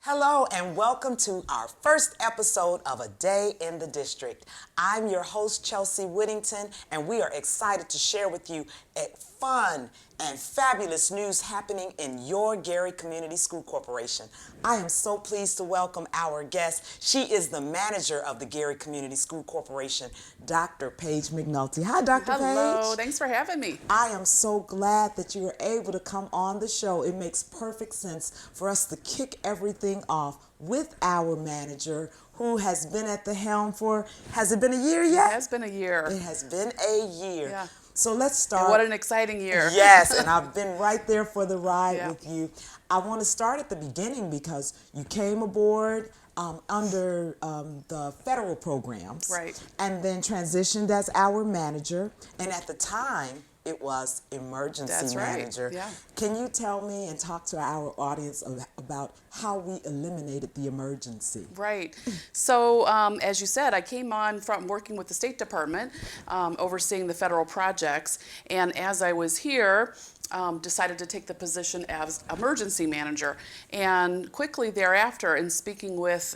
Hello and welcome to our first episode of A Day in the District. I'm your host, Chelsea Whittington, and we are excited to share with you a fun and fabulous news happening in your Gary Community School Corporation. I am so pleased to welcome our guest. She is the manager of the Gary Community School Corporation, Dr. Paige McNulty. Hi, Dr. Paige. Hello, thanks for having me. I am so glad that you were able to come on the show. It makes perfect sense for us to kick everything off with our manager who has been at the helm for, has it been a year yet? It has been a year. It has been a year. Yeah. So let's start. And what an exciting year. Yes, and I've been right there for the ride Yeah. with you. I want to start at the beginning because you came aboard under the federal programs. Right. And then transitioned as our manager. And at the time, it was emergency That's right, manager. yeah. Can you tell me and talk to our audience about how we eliminated the emergency? Right. So, as you said, I came on from working with the State Department, overseeing the federal projects. And as I was here, decided to take the position as emergency manager. And quickly thereafter, in speaking with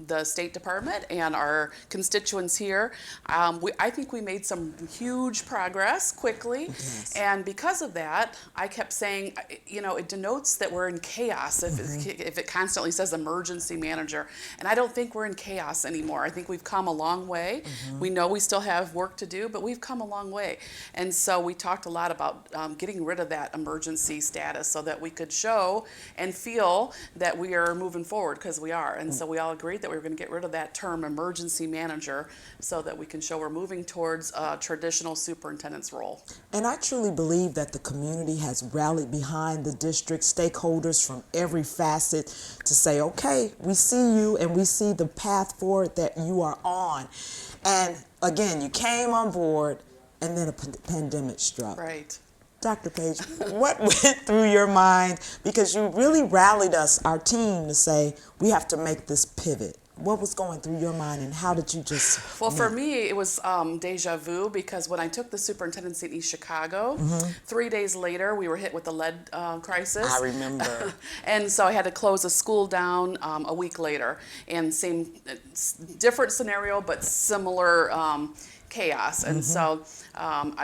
the State Department and our constituents here, I think we made some huge progress quickly. Yes. And because of that, I kept saying, you know, it denotes that we're in chaos if it constantly says emergency manager. And I don't think we're in chaos anymore. I think we've come a long way. We know we still have work to do, but we've come a long way. And so we talked a lot about getting rid of that emergency status so that we could show and feel that we are moving forward, because we are. And so we all agreed that we were going to get rid of that term emergency manager so that we can show we're moving towards a traditional superintendent's role. And I truly believe that the community has rallied behind the district, stakeholders from every facet to say, okay, we see you and we see the path forward that you are on. And again, you came on board and then a pandemic struck. Right. Dr. Paige, what went through your mind? Because you really rallied us, our team, to say, we have to make this pivot. What was going through your mind and how did you just... Well, for me, it was deja vu, because when I took the superintendency in East Chicago, 3 days later, we were hit with the lead crisis. I remember. And so I had to close a school down a week later. And different scenario, but similar chaos. And so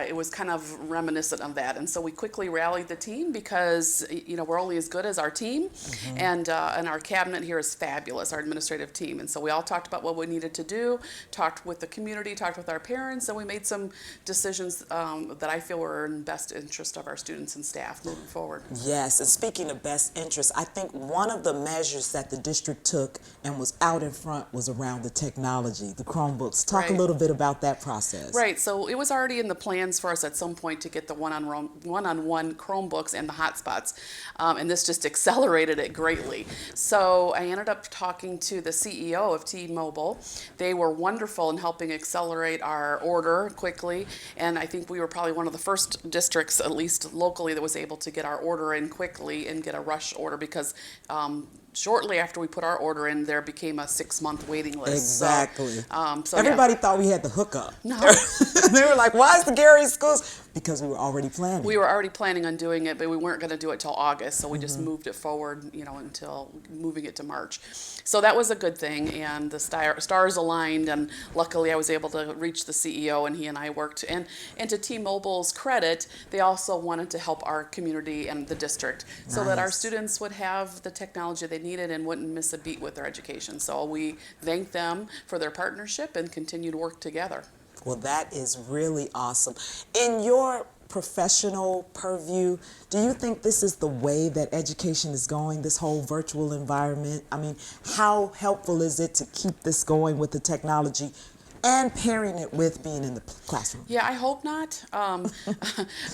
it was kind of reminiscent of that. And so we quickly rallied the team because, you know, we're only as good as our team. And our cabinet here is fabulous, our administrative team. And so we all talked about what we needed to do, talked with the community, talked with our parents, and we made some decisions that I feel were in best interest of our students and staff moving forward. Yes, and speaking of best interest, I think one of the measures that the district took and was out in front was around the technology, the Chromebooks. Talk a Right. little bit about that process. Right, so it was already in the plans for us at some point to get the one-on-one Chromebooks and the hotspots, and this just accelerated it greatly. So I ended up talking to the CEO of T-Mobile. They were wonderful in helping accelerate our order quickly, and I think we were probably one of the first districts, at least locally, that was able to get our order in quickly and get a rush order, because shortly after we put our order in, there became a 6-month waiting list. Exactly. So Everybody thought we had the hookup. No. They were like, why is the Gary schools? Because we were already planning. We were already planning on doing it, but we weren't going to do it till August, so we just moved it forward, you know, until moving it to March. So that was a good thing, and the stars aligned, and luckily I was able to reach the CEO, and he and I worked. And to T-Mobile's credit, they also wanted to help our community and the district so that our Nice. students would have the technology they needed and wouldn't miss a beat with their education. So we thank them for their partnership and continue to work together. Well, that is really awesome. In your professional purview, do you think this is the way that education is going, this whole virtual environment? I mean, how helpful is it to keep this going with the technology and pairing it with being in the classroom? Yeah, I hope not.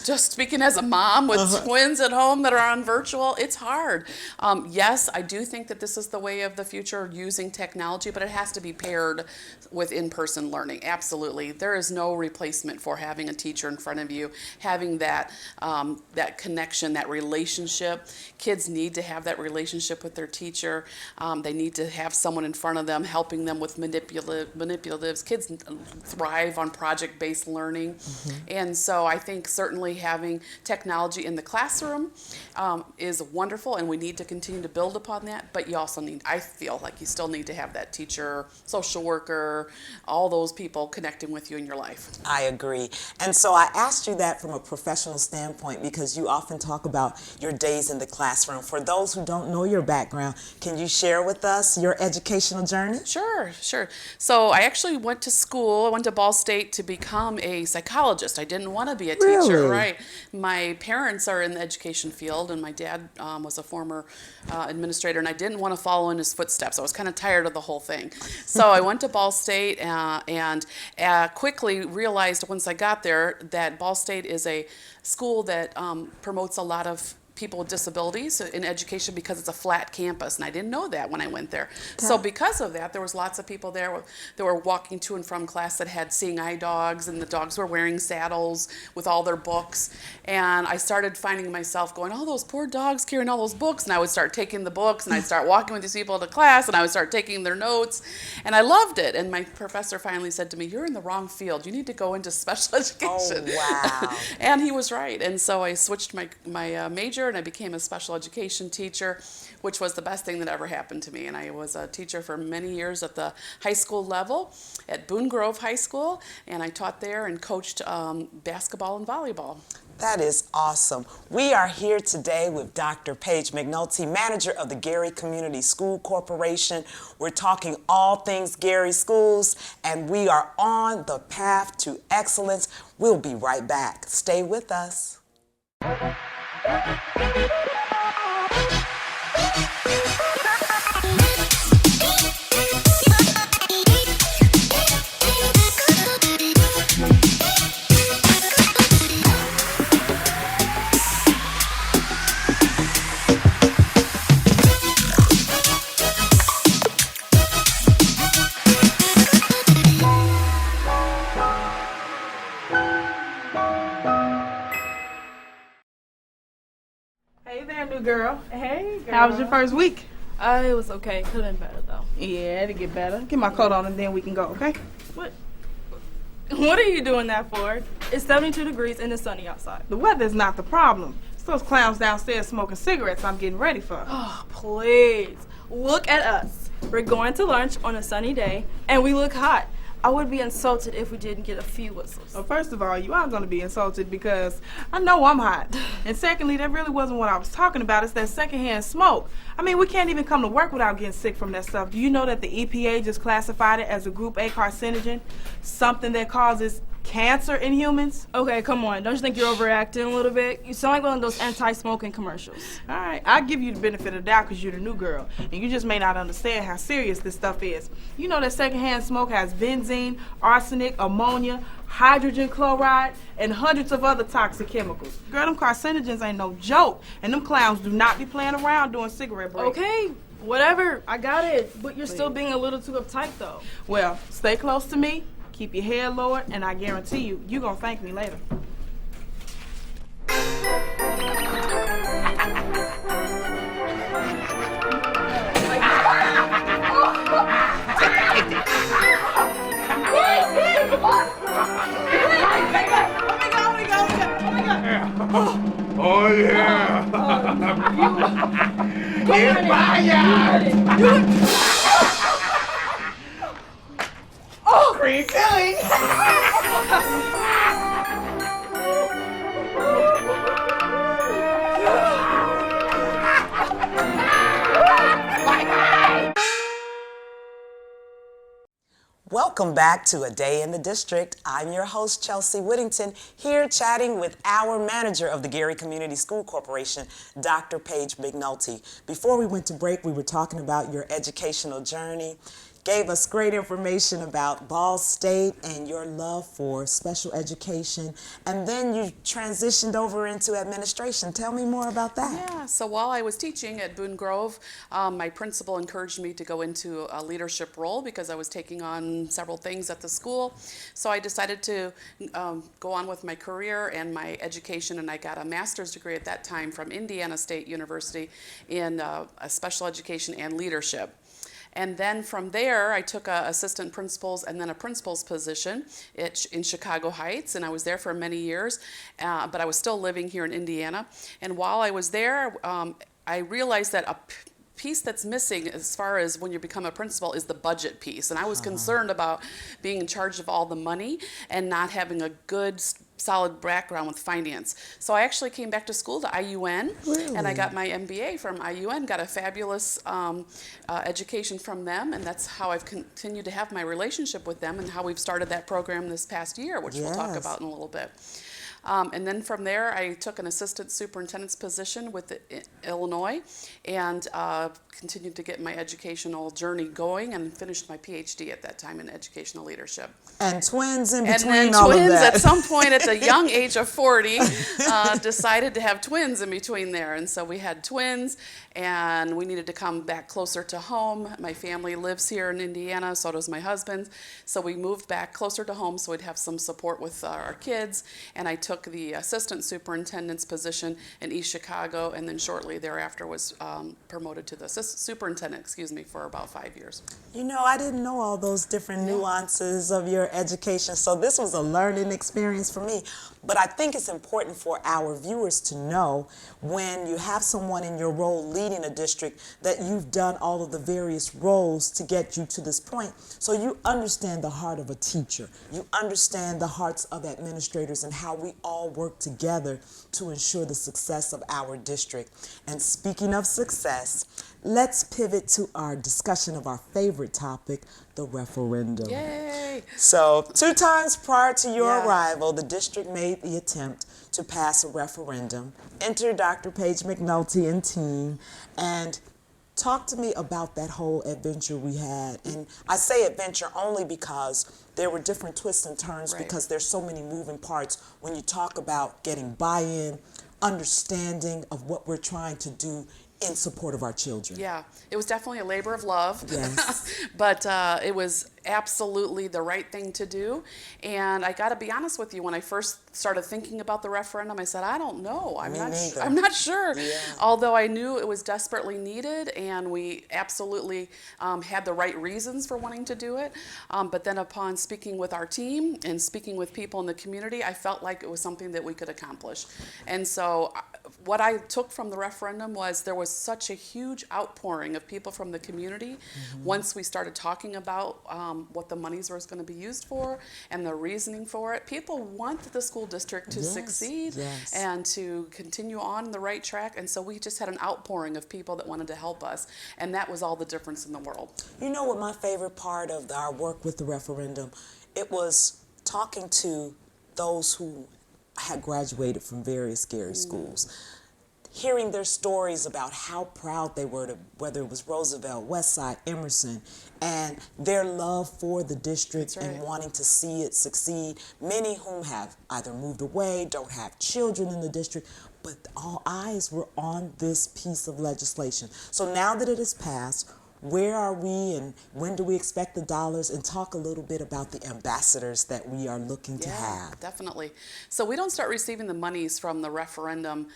Just speaking as a mom with twins at home that are on virtual, it's hard. Yes, I do think that this is the way of the future, using technology, but it has to be paired with in-person learning. Absolutely. There is no replacement for having a teacher in front of you, having that connection, that relationship. Kids need to have that relationship with their teacher. They need to have someone in front of them helping them with manipulatives. Kids kids thrive on project-based learning. And so I think certainly having technology in the classroom is wonderful, and we need to continue to build upon that. But you also need, I feel like you still need to have that teacher, social worker, all those people connecting with you in your life. I agree. And so I asked you that from a professional standpoint because you often talk about your days in the classroom. For those who don't know your background, can you share with us your educational journey? Sure. So I actually went to school. I went to Ball State to become a psychologist. I didn't want to be a teacher, Really? right? My parents are in the education field, and my dad was a former administrator, and I didn't want to follow in his footsteps. I was kind of tired of the whole thing. So I went to Ball State and quickly realized once I got there that Ball State is a school that promotes a lot of people with disabilities in education because it's a flat campus, and I didn't know that when I went there. So because of that, there was lots of people there that were walking to and from class that had seeing eye dogs, and the dogs were wearing saddles with all their books. And I started finding myself going, oh, those poor dogs carrying all those books, and I would start taking the books, and I'd start walking with these people to class, and I would start taking their notes, and I loved it. And my professor finally said to me, you're in the wrong field. You need to go into special education. Oh, wow. And he was right. And so I switched my major, and I became a special education teacher, which was the best thing that ever happened to me. And I was a teacher for many years at the high school level at Boone Grove High School, and I taught there and coached basketball and volleyball. That is awesome. We are here today with Dr. Paige McNulty, manager of the Gary Community School Corporation. We're talking all things Gary schools, and we are on the path to excellence. We'll be right back. Stay with us. Hey there, new girl. Hey, girl. How was your first week? It was okay. Could have been better, though. Yeah, it'll get better. Get my coat on and then we can go, okay? What? What are you doing that for? It's 72 degrees and it's sunny outside. The weather's not the problem. It's those clowns downstairs smoking cigarettes I'm getting ready for. Oh, please. Look at us. We're going to lunch on a sunny day, and we look hot. I would be insulted if we didn't get a few whistles. Well, first of all, you are going to be insulted because I know I'm hot. And secondly, that really wasn't what I was talking about. It's that secondhand smoke. I mean, we can't even come to work without getting sick from that stuff. Do you know that the EPA just classified it as a group A carcinogen? Something that causes cancer in humans? Okay, come on. Don't you think you're overreacting a little bit? You sound like one of those anti-smoking commercials. All right, I'll give you the benefit of the doubt because you're the new girl, and you just may not understand how serious this stuff is. You know that secondhand smoke has benzene, arsenic, ammonia, hydrogen chloride, and hundreds of other toxic chemicals. Girl, them carcinogens ain't no joke, and them clowns do not be playing around doing cigarette breaks. Okay, whatever. I got it. But you're still being a little too uptight, though. Well, stay close to me, keep your head lowered, and I guarantee you're gonna thank me later. Oh yeah! Get fired! Oh, green filling! Welcome back to A Day in the District. I'm your host, Chelsea Whittington, here chatting with our manager of the Gary Community School Corporation, Dr. Paige McNulty. Before we went to break, we were talking about your educational journey. Gave us great information about Ball State and your love for special education, and then you transitioned over into administration. Tell me more about that. Yeah, so while I was teaching at Boone Grove, my principal encouraged me to go into a leadership role because I was taking on several things at the school. So I decided to go on with my career and my education, and I got a master's degree at that time from Indiana State University in special education and leadership. And then from there, I took a assistant principal's and then a principal's position in Chicago Heights, and I was there for many years, but I was still living here in Indiana. And while I was there, I realized that a piece that's missing as far as when you become a principal is the budget piece. And I was concerned about being in charge of all the money and not having a good solid background with finance. So I actually came back to school to IUN, and I got my MBA from IUN, got a fabulous education from them, and that's how I've continued to have my relationship with them and how we've started that program this past year, which we'll talk about in a little bit. And then from there, I took an assistant superintendent's position with Illinois and continued to get my educational journey going and finished my PhD at that time in educational leadership. And twins in And between then all of twins that. at some point at the young age of 40 decided to have twins in between there. And so we had twins, and we needed to come back closer to home. My family lives here in Indiana, so does my husband. So we moved back closer to home so we'd have some support with our kids. And I took the assistant superintendent's position in East Chicago, and then shortly thereafter was promoted to the superintendent, for about 5 years. You know, I didn't know all those different nuances of your education, so this was a learning experience for me. But I think it's important for our viewers to know when you have someone in your role leading a district that you've done all of the various roles to get you to this point. So you understand the heart of a teacher. You understand the hearts of administrators and how we all work together to ensure the success of our district. And speaking of success, let's pivot to our discussion of our favorite topic, the referendum. Yay! So 2 times prior to your arrival, the district made the attempt to pass a referendum. Enter Dr. Paige McNulty and team, and talk to me about that whole adventure we had. And I say adventure only because there were different twists and turns, because there's so many moving parts when you talk about getting buy-in, understanding of what we're trying to do in support of our children. Yeah, it was definitely a labor of love, Yes. but it was absolutely the right thing to do. And I got to be honest with you, when I first started thinking about the referendum, I said, I don't know. I'm not sure. Yeah. Although I knew it was desperately needed, and we absolutely had the right reasons for wanting to do it. But then upon speaking with our team and speaking with people in the community, I felt like it was something that we could accomplish. And so what I took from the referendum was there was such a huge outpouring of people from the community once we started talking about what the monies was going to be used for and the reasoning for it. People want the school district to succeed and to continue on the right track, and so we just had an outpouring of people that wanted to help us, and that was all the difference in the world. You know what my favorite part of our work with the referendum, it was talking to those who had graduated from various Gary schools, hearing their stories about how proud they were to, whether it was Roosevelt, Westside, Emerson, and their love for the district and wanting to see it succeed. Many whom have either moved away, don't have children in the district, but all eyes were on this piece of legislation. So now that it has passed, where are we and when do we expect the dollars? And talk a little bit about the ambassadors that we are looking to have. Definitely. So we don't start receiving the monies from the referendum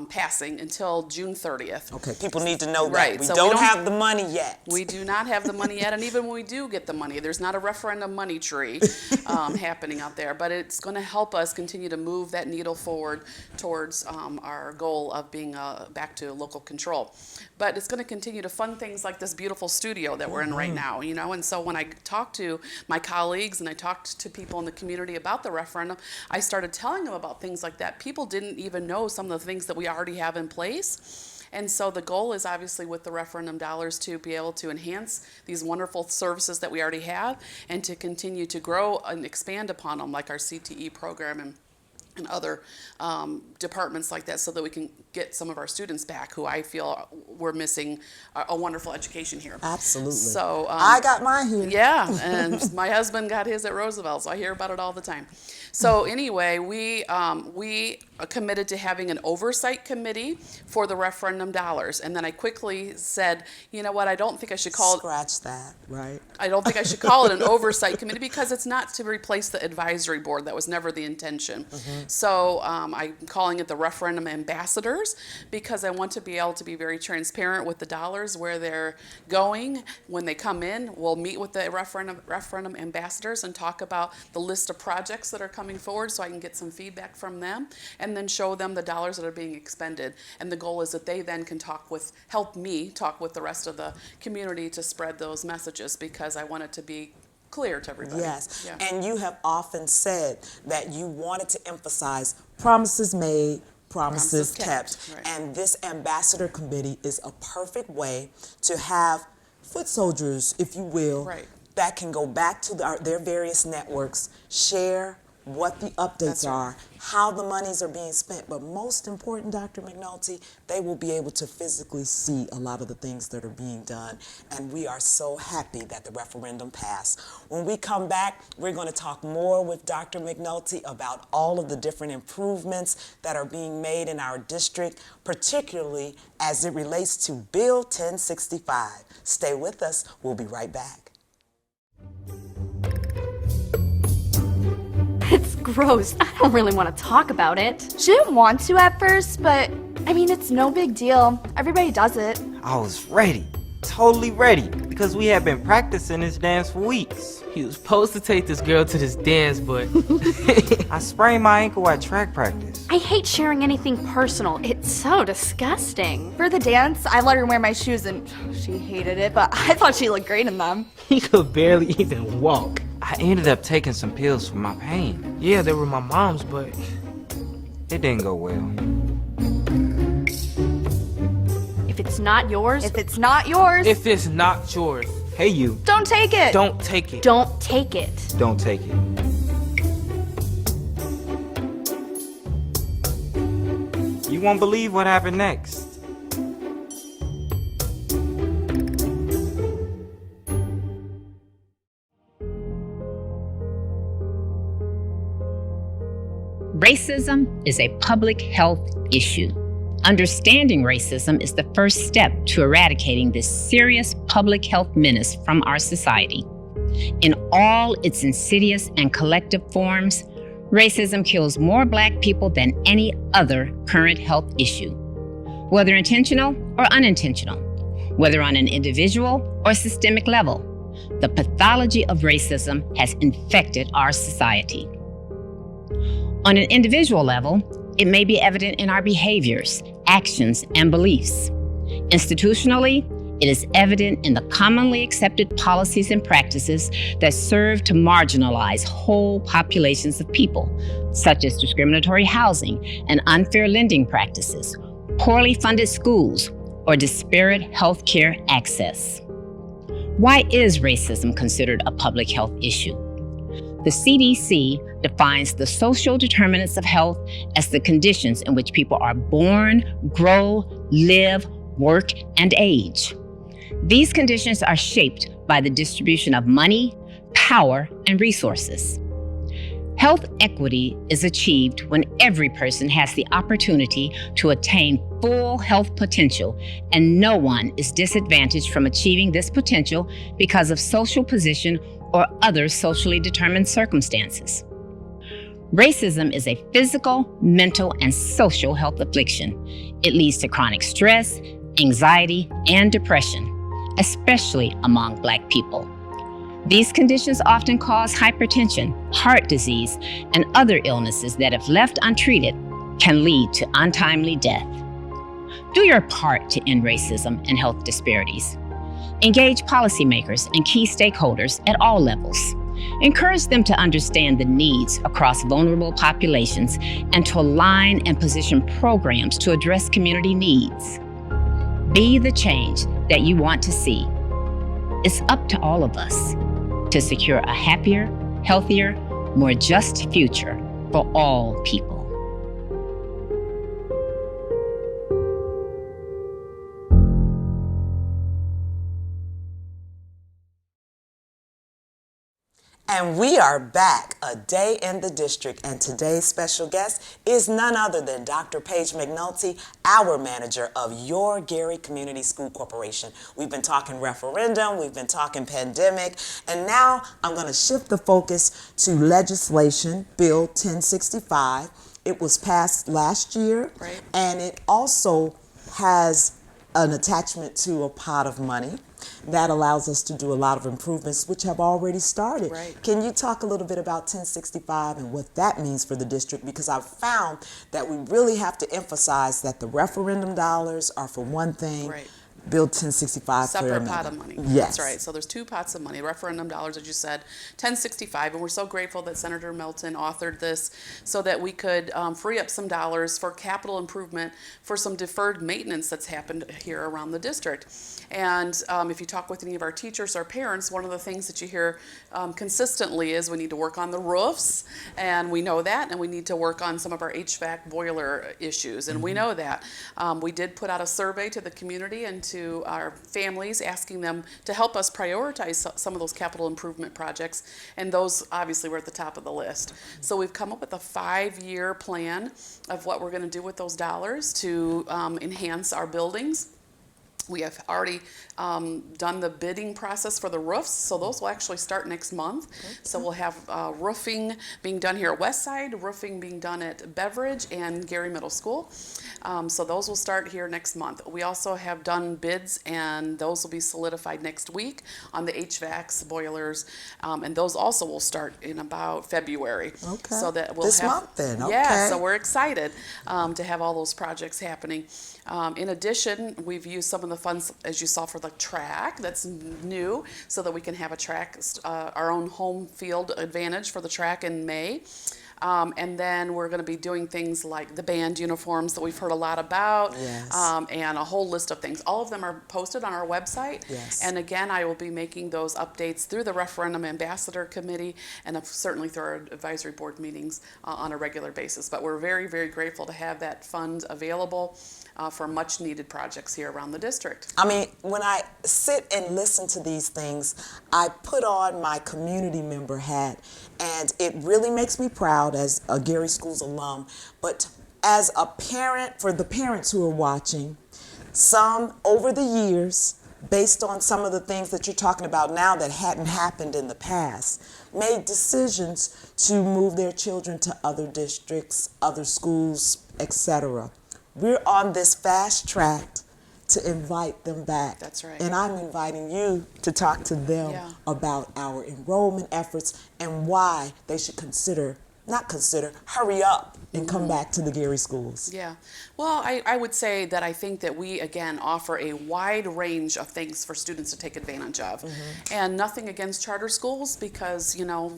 passing until June 30th. Okay, people need to know that. Right. We So don't have the money yet. We do not have the money yet, and even when we do get the money, there's not a referendum money tree happening out there, but it's going to help us continue to move that needle forward towards our goal of being back to local control. But it's going to continue to fund things like this beautiful studio that we're in right now, you know. And so when I talked to my colleagues and I talked to people in the community about the referendum, I started telling them about things like that. People didn't even know some of the things that we already have in place. And so the goal is obviously with the referendum dollars to be able to enhance these wonderful services that we already have and to continue to grow and expand upon them, like our CTE program and other departments like that, so that we can get some of our students back who I feel we're missing a wonderful education here. Absolutely. So I got mine here. Yeah, and my husband got his at Roosevelt, so I hear about it all the time. So anyway, we committed to having an oversight committee for the referendum dollars, and then I quickly said, you know what, I don't think I should call it. Scratch that, right? I don't think I should call it an oversight committee because it's not to replace the advisory board. That was never the intention. So I'm calling it the referendum ambassadors, because I want to be able to be very transparent with the dollars, where they're going. When they come in, we'll meet with the referendum ambassadors and talk about the list of projects that are coming forward, so I can get some feedback from them, and then show them the dollars that are being expended. And the goal is that they then can help me talk with the rest of the community to spread those messages, because I want it to be clear to everybody. Yes, Yeah. and you have often said that you wanted to emphasize promises made, promises kept. Right. And this ambassador committee is a perfect way to have foot soldiers, if you will, Right. that can go back to their various networks, share what the updates That's right. are, how the monies are being spent, but most important, Dr. McNulty, they will be able to physically see a lot of the things that are being done, and we are so happy that the referendum passed. When we come back, we're going to talk more with Dr. McNulty about all of the different improvements that are being made in our district, particularly as it relates to Bill 1065. Stay with us. We'll be right back. It's gross. I don't really want to talk about it. She didn't want to at first, but I mean, it's no big deal. Everybody does it. I was ready, totally ready, because we had been practicing this dance for weeks. He was supposed to take this girl to this dance, but I sprained my ankle at track practice. I hate sharing anything personal. It's so disgusting. For the dance, I let her wear my shoes and she hated it, but I thought she looked great in them. he could barely even walk. I ended up taking some pills for my pain. Yeah, they were my mom's, but It didn't go well. If it's not yours, If it's not yours, if it's not yours, Hey you, don't take it. don't take it. don't take it. don't take it. You won't believe what happened next. Racism is a public health issue. Understanding racism is the first step to eradicating this serious public health menace from our society. In all its insidious and collective forms, racism kills more Black people than any other current health issue. Whether intentional or unintentional, whether on an individual or systemic level, the pathology of racism has infected our society. On an individual level, it may be evident in our behaviors, actions, and beliefs. Institutionally, it is evident in the commonly accepted policies and practices that serve to marginalize whole populations of people, such as discriminatory housing and unfair lending practices, poorly funded schools, or disparate healthcare access. Why is racism considered a public health issue? The CDC defines the social determinants of health as the conditions in which people are born, grow, live, work, and age. These conditions are shaped by the distribution of money, power, and resources. Health equity is achieved when every person has the opportunity to attain full health potential, and no one is disadvantaged from achieving this potential because of social position or other socially determined circumstances. Racism is a physical, mental, and social health affliction. It leads to chronic stress, anxiety, and depression, especially among Black people. These conditions often cause hypertension, heart disease, and other illnesses that, if left untreated, can lead to untimely death. Do your part to end racism and health disparities. Engage policymakers and key stakeholders at all levels. Encourage them to understand the needs across vulnerable populations and to align and position programs to address community needs. Be the change that you want to see. It's up to all of us to secure a happier, healthier, more just future for all people. And we are back, a day in the district, and today's special guest is none other than Dr. Paige McNulty, our manager of your Gary Community School Corporation. We've been talking referendum, we've been talking pandemic, and now I'm going to shift the focus to legislation, Bill 1065. It was passed last year, Right. and it also has an attachment to a pot of money that allows us to do a lot of improvements which have already started. Right. Can you talk a little bit about 1065 and what that means for the district? Because I've found that we really have to emphasize that the referendum dollars are for one thing, Right. Bill 1065 for Separate another. pot of money. Yes. That's right. So there's two pots of money, referendum dollars, as you said, 1065, and we're so grateful that Senator Milton authored this so that we could free up some dollars for capital improvement for some deferred maintenance that's happened here around the district. And if you talk with any of our teachers or parents, one of the things that you hear consistently is we need to work on the roofs, and we know that, and we need to work on some of our HVAC boiler issues, and we know that. We did put out a survey to the community and to our families, asking them to help us prioritize some of those capital improvement projects, and those obviously were at the top of the list. So we've come up with a 5-year plan of what we're going to do with those dollars to enhance our buildings. We have already done the bidding process for the roofs, so those will actually start next month. So we'll have roofing being done here at Westside, roofing being done at Beveridge and Gary Middle School. So those will start here next month. We also have done bids, and those will be solidified next week on the HVACs, boilers, and those also will start in about February. Okay. So that we'll This have, month then, Yeah, okay. so we're excited to have all those projects happening. In addition, we've used some of the funds, as you saw, for the track. That's new, so that we can have a track, our own home field advantage for the track in May. And then we're going to be doing things like the band uniforms that we've heard a lot about, Yes. and a whole list of things. All of them are posted on our website. Yes. And again, I will be making those updates through the Referendum Ambassador Committee and certainly through our advisory board meetings on a regular basis. But we're very, very grateful to have that fund available for much needed projects here around the district. I mean, when I sit and listen to these things, I put on my community member hat, and it really makes me proud as a Gary Schools alum. But as a parent, for the parents who are watching, some over the years, based on some of the things that you're talking about now that hadn't happened in the past, made decisions to move their children to other districts, other schools, etc. We're on this fast track to invite them back. That's right. And I'm inviting you to talk to them Yeah. about our enrollment efforts and why they should hurry up and come back to the Gary Schools. Yeah. Well, I would say that I think that we, again, offer a wide range of things for students to take advantage of. And nothing against charter schools, because, you know,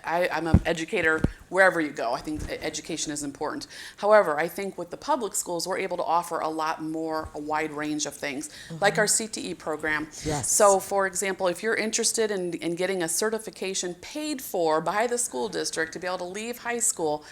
I'm an educator wherever you go. I think education is important. However, I think with the public schools, we're able to offer a lot more, a wide range of things, like our CTE program. Yes. So, for example, if you're interested in getting a certification paid for by the school district to be able to leave high school,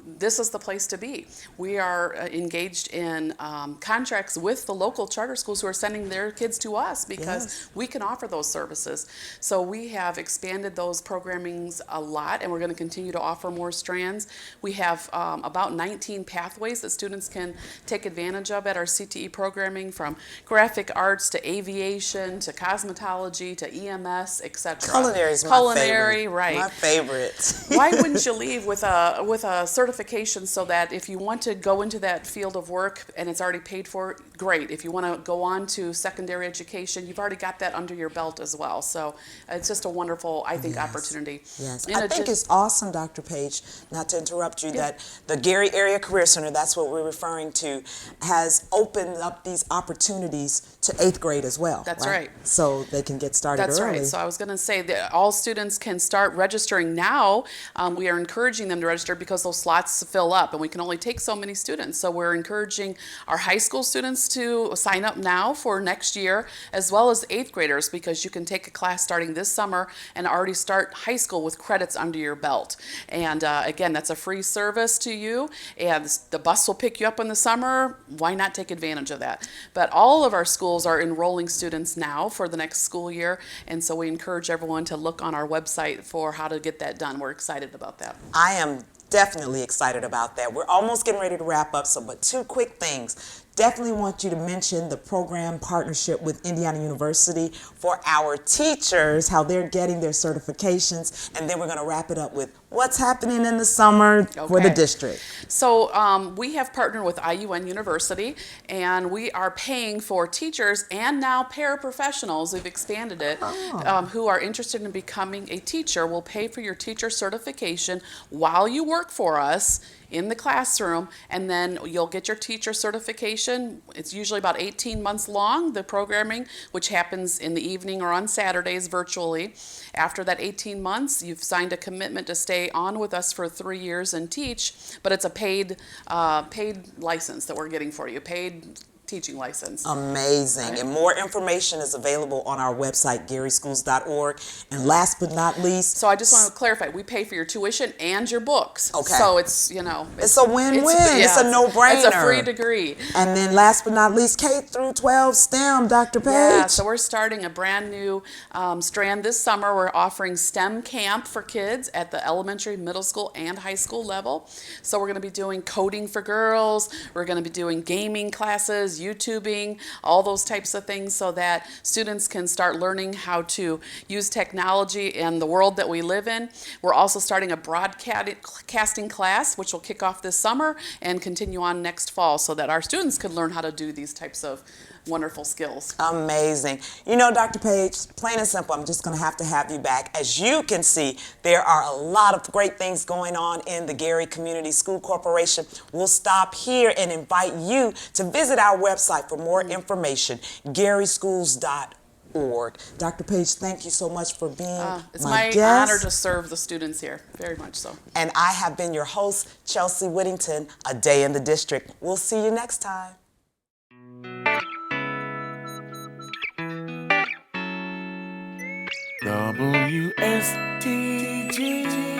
this is the place to be. We are engaged in contracts with the local charter schools who are sending their kids to us because Yes. we can offer those services. So we have expanded those programmings a lot, and we're going to continue to offer more strands. We have about 19 pathways that students can take advantage of at our CTE programming, from graphic arts to aviation to cosmetology to EMS, etc. Culinary is my Culinary, favorite. right. My favorite. Why wouldn't you leave with a certification, so that if you want to go into that field of work and it's already paid for, great. If you want to go on to secondary education, you've already got that under your belt as well. So it's just a wonderful, I think, opportunity. Yes, In I think addi- it's awesome, Dr. Paige, not to interrupt you, Yeah. that the Gary Area Career Center, that's what we're referring to, has opened up these opportunities to 8th grade as well. That's right. So they can get started That's early. right. So I was going to say that all students can start registering now. We are encouraging them to register because those slots fill up, and we can only take so many students. So we're encouraging our high school students to sign up now for next year, as well as 8th graders, because you can take a class starting this summer and already start high school with credits under your belt. And again, that's a free service to you, and the bus will pick you up in the summer. Why not take advantage of that? But all of our schools are enrolling students now for the next school year, and so we encourage everyone to look on our website for how to get that done. We're excited about that. I am definitely excited about that. We're almost getting ready to wrap up, but 2 quick things. definitely want you to mention the program partnership with Indiana University for our teachers, how they're getting their certifications, and then we're going to wrap it up with what's happening in the summer for the district. So we have partnered with IUN University, and we are paying for teachers and now paraprofessionals, we've expanded it, who are interested in becoming a teacher. We'll pay for your teacher certification while you work for us in the classroom, and then you'll get your teacher certification. It's usually about 18 months long, the programming, which happens in the evening or on Saturdays virtually. After that 18 months, you've signed a commitment to stay on with us for 3 years and teach, but it's a paid license that we're getting for you, paid teaching license. Amazing. Right. And more information is available on our website, garyschools.org. And last but not least... So I just want to clarify, we pay for your tuition and your books. Okay. So it's, you know... It's a win-win. It's a no-brainer. It's a free degree. And then last but not least, K through 12 STEM, Dr. Paige. Yeah, so we're starting a brand new strand this summer. We're offering STEM camp for kids at the elementary, middle school, and high school level. So we're going to be doing coding for girls. We're going to be doing gaming classes, YouTubing, all those types of things, so that students can start learning how to use technology in the world that we live in. We're also starting a broadcasting class, which will kick off this summer and continue on next fall, so that our students can learn how to do these types of wonderful skills. Amazing. You know, Dr. Paige, plain and simple, I'm just going to have you back. As you can see, there are a lot of great things going on in the Gary Community School Corporation. We'll stop here and invite you to visit our website for more information, garyschools.org. Dr. Paige, thank you so much for being It's my my guest. honor to serve the students here, very much so. And I have been your host, Chelsea Whittington, A Day in the District. We'll see you next time. WSTG.